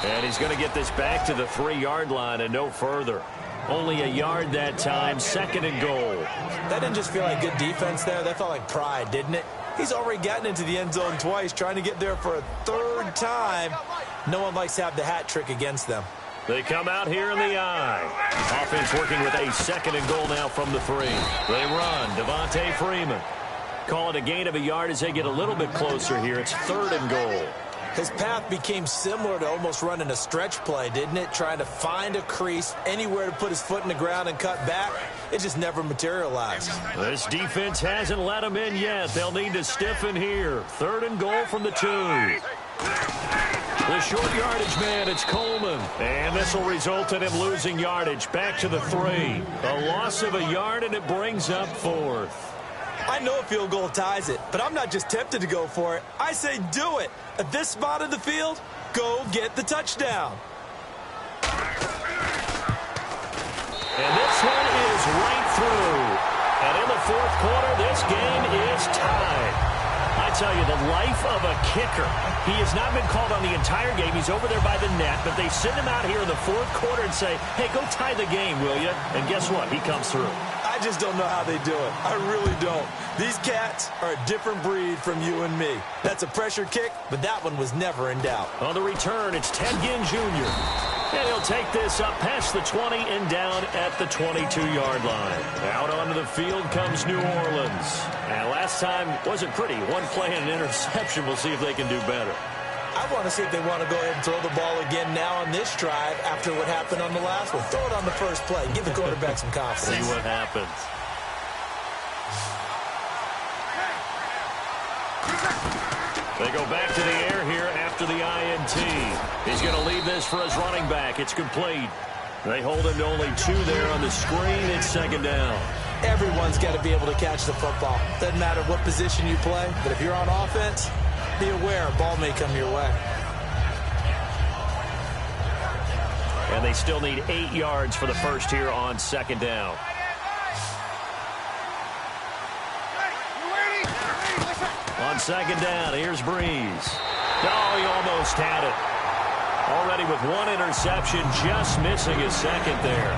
And he's going to get this back to the 3-yard line and no further. Only a yard that time, second and goal. That didn't just feel like good defense there. That felt like pride, didn't it? He's already gotten into the end zone twice, trying to get there for a third time. No one likes to have the hat trick against them. They come out here in the eye. Offense working with a second and goal now from the 3. They run. Devontae Freeman. Call it a gain of a yard as they get a little bit closer here. It's third and goal. His path became similar to almost running a stretch play, didn't it? Trying to find a crease, anywhere to put his foot in the ground and cut back. It just never materialized. This defense hasn't let him in yet. They'll need to stiffen here. Third and goal from the 2. The short yardage man, it's Coleman. And this will result in him losing yardage. Back to the 3. A loss of a yard, and it brings up fourth. I know a field goal ties it, but I'm not just tempted to go for it. I say do it. At this spot of the field, go get the touchdown. And this one is right through. And in the fourth quarter, this game is tied. I tell you, the life of a kicker. He has not been called on the entire game. He's over there by the net, but they send him out here in the fourth quarter and say, hey, go tie the game, will you? And guess what? He comes through. I just don't know how they do it. I really don't. These cats are a different breed from you and me. That's a pressure kick, but that one was never in doubt. On the return, it's Tengen Jr. And he'll take this up past the 20 and down at the 22-yard line. Out onto the field comes New Orleans. And last time wasn't pretty. One play and an interception. We'll see if they can do better. I want to see if they want to go ahead and throw the ball again now on this drive after what happened on the last one. Throw it on the first play. Give the quarterback some confidence. See what happens. They go back to the air here after the INT. He's going to leave this for his running back. It's complete. They hold him to only 2 there on the screen. It's second down. Everyone's got to be able to catch the football. Doesn't matter what position you play, but if you're on offense, be aware a ball may come your way. And they still need 8 yards for the first here on second down. On second down, here's Breeze. Oh, he almost had it. Already with 1 interception, just missing his second there.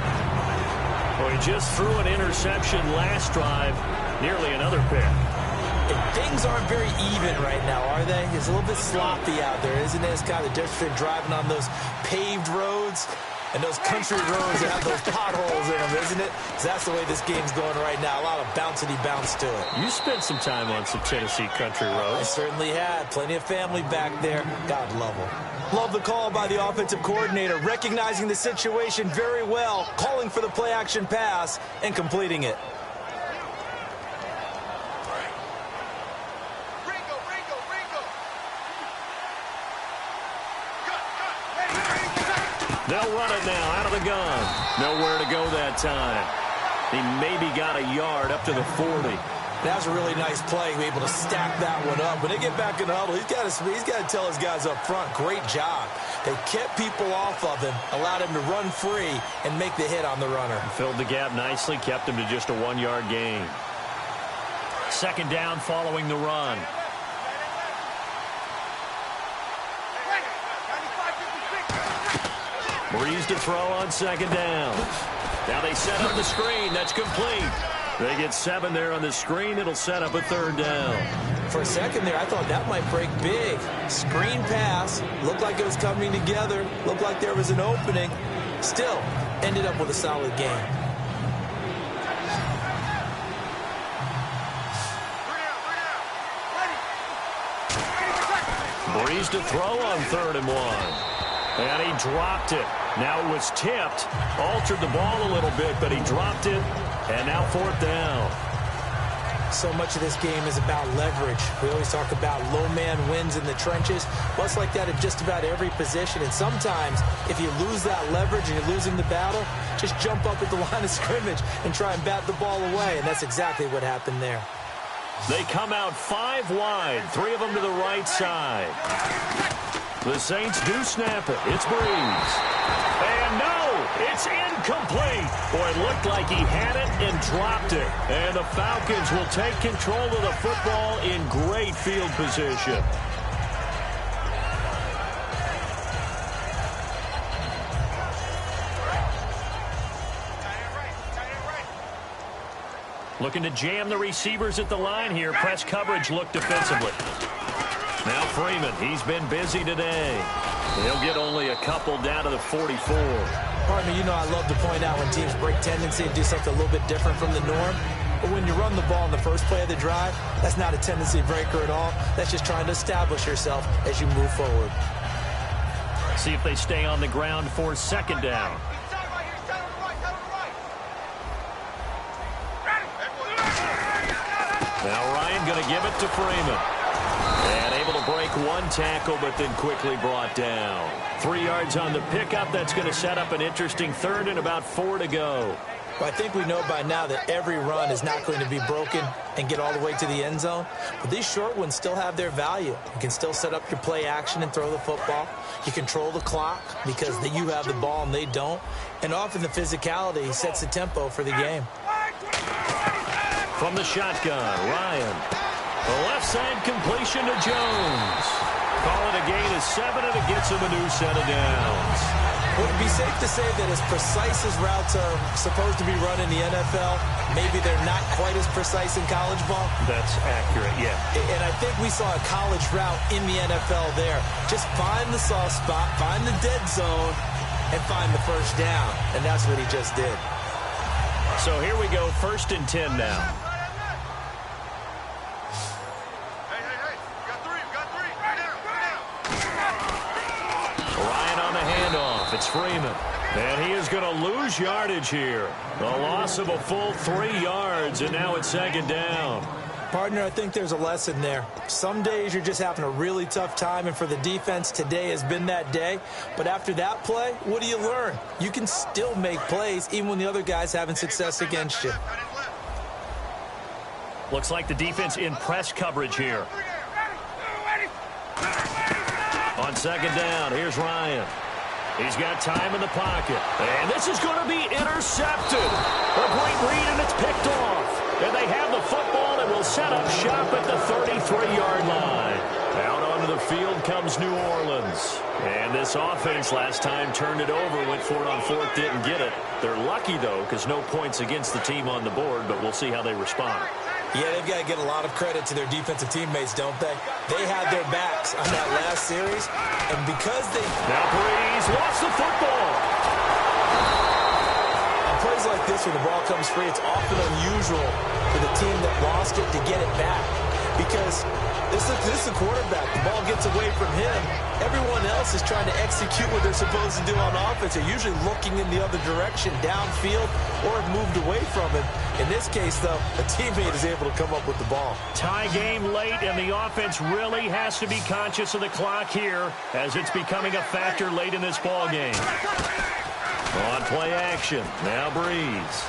Well, he just threw an interception last drive, nearly another pick. And things aren't very even right now, are they? It's a little bit sloppy out there, isn't it? It's kind of difference between driving on those paved roads and those country roads that have those potholes in them, isn't it? So that's the way this game's going right now. A lot of bouncy bounce to it. You spent some time on some Tennessee country roads. I certainly had. Plenty of family back there. God love them. Love the call by the offensive coordinator, recognizing the situation very well, calling for the play-action pass, and completing it. They'll run it now out of the gun. Nowhere to go that time. He maybe got a yard up to the 40. That was a really nice play, able to stack that one up. When they get back in the huddle, he's got to tell his guys up front, great job. They kept people off of him, allowed him to run free and make the hit on the runner. Filled the gap nicely, kept him to just a 1-yard gain. Second down following the run. Breeze to throw on second down. Now they set up the screen. That's complete. They get 7 there on the screen. It'll set up a 3rd down. For a second there, I thought that might break big. Screen pass. Looked like it was coming together. Looked like there was an opening. Still, ended up with a solid game. Breeze to throw on 3rd and 1. And he dropped it. Now it was tipped. Altered the ball a little bit, but he dropped it. And now 4th down. So much of this game is about leverage. We always talk about low man wins in the trenches. Well, it's like that at just about every position. And sometimes, if you lose that leverage and you're losing the battle, just jump up at the line of scrimmage and try and bat the ball away. And that's exactly what happened there. They come out 5 wide, 3 of them to the right side. The Saints do snap it. It's Breeze. And no, it's incomplete. Boy, it looked like he had it and dropped it. And the Falcons will take control of the football in great field position. Looking to jam the receivers at the line here. Press coverage look defensively. Now Freeman, he's been busy today. He'll get only a couple down to the 44. Partner, you know I love to point out when teams break tendency and do something a little bit different from the norm. But when you run the ball in the first play of the drive, that's not a tendency breaker at all. That's just trying to establish yourself as you move forward. See if they stay on the ground for 2nd down. Now Ryan going to give it to Freeman. And able to break 1 tackle, but then quickly brought down. 3 yards on the pickup. That's going to set up an interesting 3rd and about 4 to go. Well, I think we know by now that every run is not going to be broken and get all the way to the end zone. But these short ones still have their value. You can still set up your play action and throw the football. You control the clock because you have the ball and they don't. And often the physicality sets the tempo for the game. From the shotgun, Ryan. The left side completion to Jones. Call it a gain of 7, and it gets him a new set of downs. Would it be safe to say that as precise as routes are supposed to be run in the NFL, maybe they're not quite as precise in college ball? That's accurate, yeah. And I think we saw a college route in the NFL there. Just find the soft spot, find the dead zone, and find the first down. And that's what he just did. So here we go, 1st and 10 now. It's Freeman. And he is going to lose yardage here. A loss of a full 3 yards, and now it's 2nd down. Partner, I think there's a lesson there. Some days you're just having a really tough time, and for the defense, today has been that day. But after that play, what do you learn? You can still make plays even when the other guy's having success against you. Looks like the defense in press coverage here. On 2nd down, here's Ryan. He's got time in the pocket. And this is going to be intercepted. A great read, and it's picked off. And they have the football and will set up shop at the 33-yard line. Out onto the field comes New Orleans. And this offense last time turned it over, went for it on 4th, didn't get it. They're lucky, though, because no points against the team on the board, but we'll see how they respond. Yeah, they've got to get a lot of credit to their defensive teammates, don't they? They had their backs on that last series, and because they... Now Breeze lost the football. On plays like this, when the ball comes free, it's often unusual for the team that lost it to get it back. Because this is the quarterback. The ball gets away from him. Everyone else is trying to execute what they're supposed to do on offense. They're usually looking in the other direction, downfield, or have moved away from him. In this case, though, a teammate is able to come up with the ball. Tie game late, and the offense really has to be conscious of the clock here as it's becoming a factor late in this ball game. On play action, now Breeze.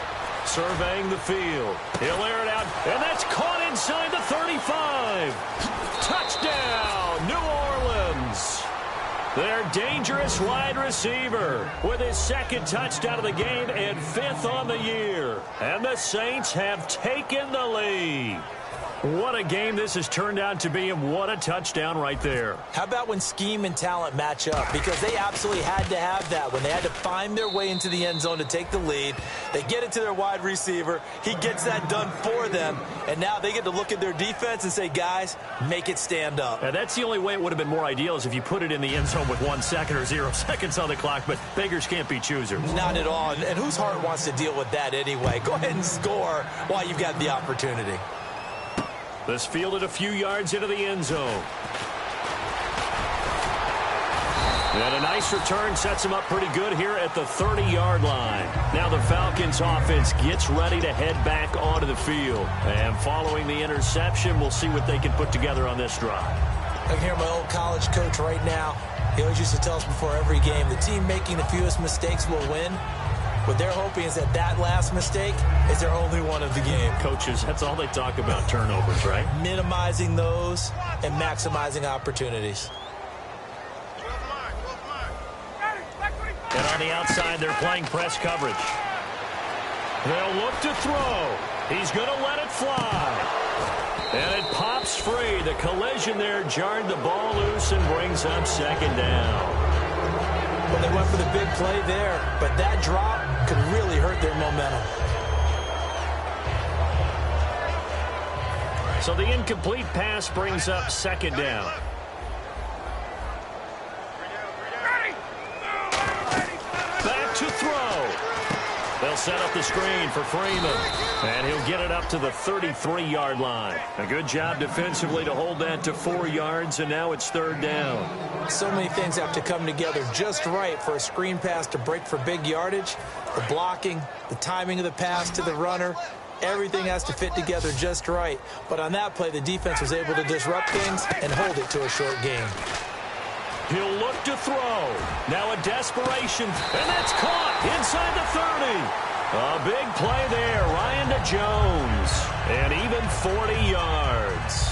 Surveying the field. He'll air it out, and that's caught inside the 35. Touchdown, New Orleans. Their dangerous wide receiver with his 2nd touchdown of the game and 5th on the year. And the Saints have taken the lead. What a game this has turned out to be, and what a touchdown right there. How about when scheme and talent match up? Because they absolutely had to have that when they had to find their way into the end zone to take the lead. They get it to their wide receiver. He gets that done for them. And now they get to look at their defense and say, guys, make it stand up. And that's the only way it would have been more ideal is if you put it in the end zone with 1 second or 0 seconds on the clock. But beggars can't be choosers. Not at all. And whose heart wants to deal with that anyway? Go ahead and score while you've got the opportunity. This fielded a few yards into the end zone. And a nice return sets him up pretty good here at the 30-yard line. Now the Falcons offense gets ready to head back onto the field. And following the interception, we'll see what they can put together on this drive. I can hear my old college coach right now. He always used to tell us before every game, the team making the fewest mistakes will win. What they're hoping is that last mistake is their only one of the game. Coaches, that's all they talk about, turnovers, right? Minimizing those and maximizing opportunities. And on the outside, they're playing press coverage. They'll look to throw. He's going to let it fly. And it pops free. The collision there jarred the ball loose and brings up second down. Well, they went for the big play there, but that drop could really hurt their momentum. So the incomplete pass brings up second down. Back to throw. They'll set up the screen for Freeman, and he'll get it up to the 33-yard line. A good job defensively to hold that to 4 yards, and now it's third down. So many things have to come together just right for a screen pass to break for big yardage. The blocking, the timing of the pass to the runner, everything has to fit together just right. But on that play, the defense was able to disrupt things and hold it to a short game. He'll look to throw. Now a desperation, and that's caught inside the 30. A big play there, Ryan to Jones, and even 40 yards.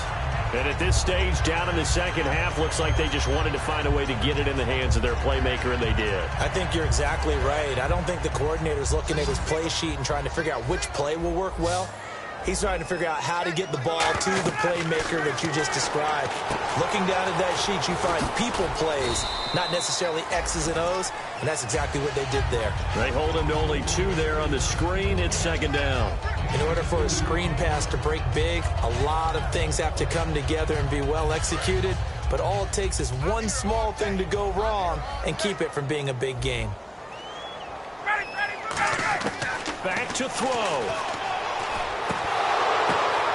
And at this stage, down in the second half, looks like they just wanted to find a way to get it in the hands of their playmaker, and they did. I think you're exactly right. I don't think the coordinator's looking at his play sheet and trying to figure out which play will work well. He's trying to figure out how to get the ball to the playmaker that you just described. Looking down at that sheet, you find people plays, not necessarily X's and O's, and that's exactly what they did there. They hold him to only 2 there on the screen. It's second down. In order for a screen pass to break big, a lot of things have to come together and be well executed, but all it takes is one small thing to go wrong and keep it from being a big game. Back to throw.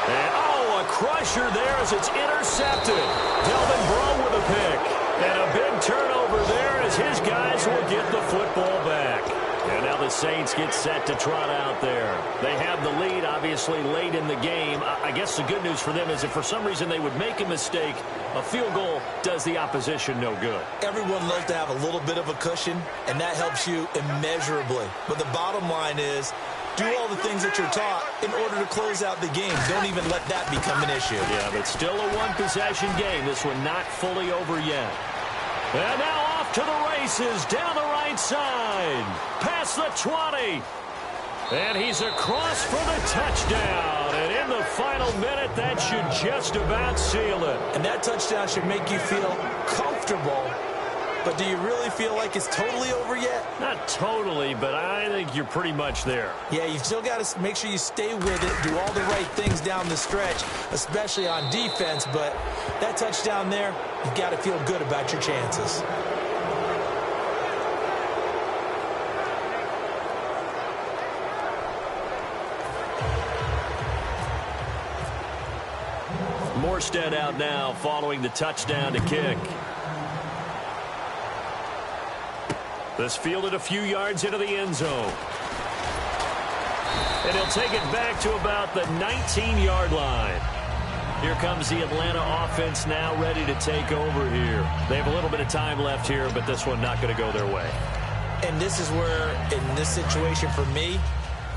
And, oh, a crusher there as it's intercepted. Delvin Breaux with a pick. And a big turnover there as his guys will get the football back. And now the Saints get set to trot out there. They have the lead, obviously, late in the game. I guess the good news for them is if for some reason they would make a mistake, a field goal does the opposition no good. Everyone loves to have a little bit of a cushion, and that helps you immeasurably. But the bottom line is, do all the things that you're taught in order to close out the game. Don't even let that become an issue. Yeah, but still a one-possession game. This one not fully over yet. And now off to the races down the right side. Past the 20. And he's across for the touchdown. And in the final minute, that should just about seal it. And that touchdown should make you feel comfortable. But do you really feel like it's totally over yet? Not totally, but I think you're pretty much there. Yeah, you've still got to make sure you stay with it, do all the right things down the stretch, especially on defense. But that touchdown there, you've got to feel good about your chances. Morstead out now following the touchdown to kick. This fielded a few yards into the end zone. And he'll take it back to about the 19-yard line. Here comes the Atlanta offense now ready to take over here. They have a little bit of time left here, but this one not going to go their way. And this is where, in this situation for me,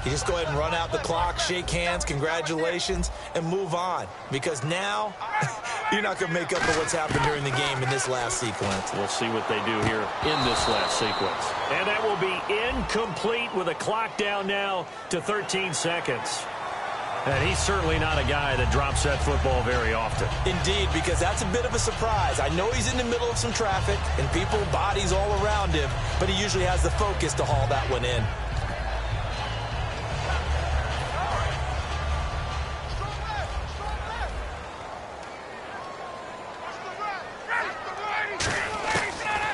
you just go ahead and run out the clock, shake hands, congratulations, and move on. Because now, you're not going to make up for what's happened during the game in this last sequence. We'll see what they do here in this last sequence. And that will be incomplete with a clock down now to 13 seconds. And he's certainly not a guy that drops that football very often. Indeed, because that's a bit of a surprise. I know he's in the middle of some traffic and people, bodies all around him, but he usually has the focus to haul that one in.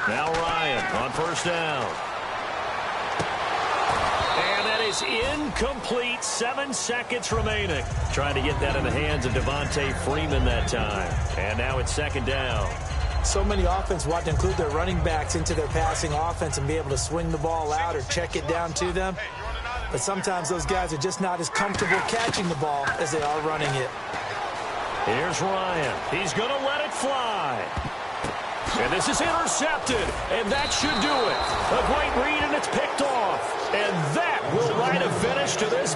Now Ryan on first down. And that is incomplete. 7 seconds remaining. Trying to get that in the hands of Devontae Freeman that time. And now it's second down. So many offenses want to include their running backs into their passing offense and be able to swing the ball out or check it down to them. But sometimes those guys are just not as comfortable catching the ball as they are running it. Here's Ryan. He's going to let it fly. And this is intercepted, and that should do it. A great read, and it's picked off. And that will write a finish to this